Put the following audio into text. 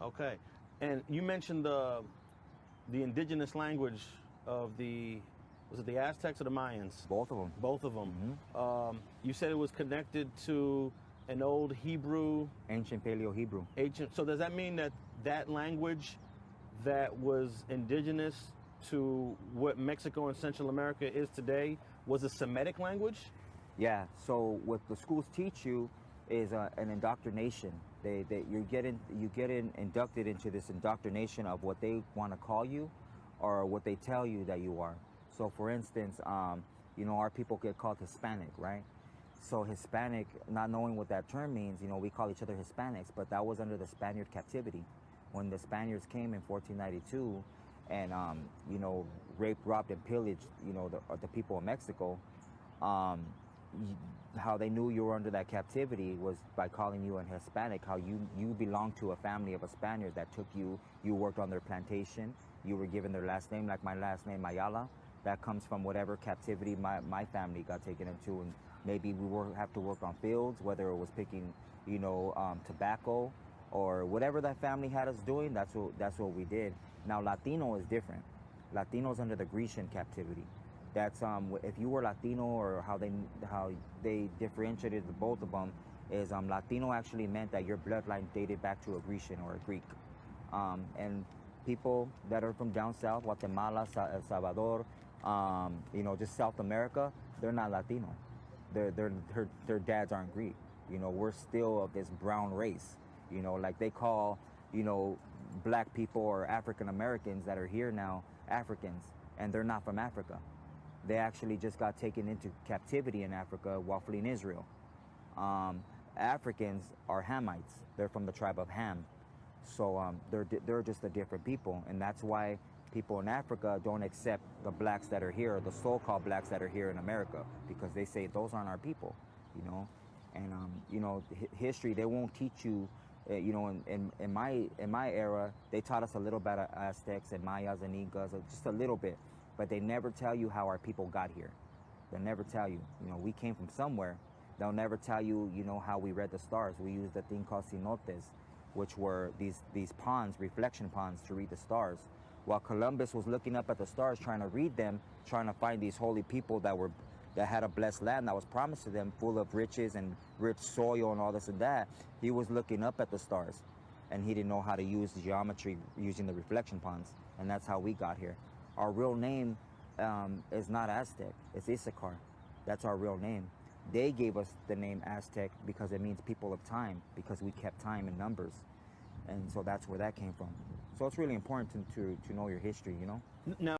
Okay. And you mentioned the indigenous language of was it the Aztecs or the Mayans? Both of them. Both of them. You said it was connected to an old Hebrew. Ancient Paleo-Hebrew. Ancient. So does that mean that that language that was indigenous to what Mexico and Central America is today was a Semitic language? Yeah. So what the schools teach you is an indoctrination. You get inducted into this indoctrination of what they want to call you, or what they tell you that you are. So, for instance, you know, our people get called Hispanic, right? So Hispanic, not knowing what that term means, you know, we call each other Hispanics, but that was under the Spaniard captivity. When the Spaniards came in 1492 and, you know, raped, robbed, and pillaged, you know, the people of Mexico, how they knew you were under that captivity was by calling you an Hispanic, how you belonged to a family of a Spaniard that took you, you worked on their plantation, you were given their last name, like my last name, Mayala. That comes from whatever captivity my family got taken into, and maybe we have to work on fields, whether it was picking, you know, tobacco or whatever that family had us doing. That's what we did. Now Latino is different. Latino's under the Grecian captivity. That's if you were Latino, or how they differentiated the both of them is Latino actually meant that your bloodline dated back to a Grecian or a Greek, and people that are from down south, Guatemala, El Salvador, you know, just South America, they're not Latino. Their dads aren't Greek. You know, we're still of this brown race. You know, like they call, you know, black people or African Americans that are here now Africans, and they're not from Africa. They actually just got taken into captivity in Africa while fleeing Israel. Africans are Hamites. They're from the tribe of Ham. So they're just a different people, and that's why people in Africa don't accept the blacks that are here, the so-called blacks that are here in America, because they say those aren't our people, you know. And you know, history, they won't teach you. You know, in my era, they taught us a little bit of Aztecs and Mayas and Incas, just a little bit, but they never tell you how our people got here. They'll never tell you. You know, we came from somewhere. They'll never tell you, you know, how we read the stars. We used a thing called cenotes, which were these ponds, reflection ponds, to read the stars. While Columbus was looking up at the stars, trying to read them, trying to find these holy people that had a blessed land that was promised to them, full of riches and rich soil and all this and that, he was looking up at the stars, and he didn't know how to use the geometry using the reflection ponds, and that's how we got here. Our real name is not Aztec, it's Issachar. That's our real name. They gave us the name Aztec because it means people of time, because we kept time in numbers. And so that's where that came from. So it's really important to know your history, you know? Now,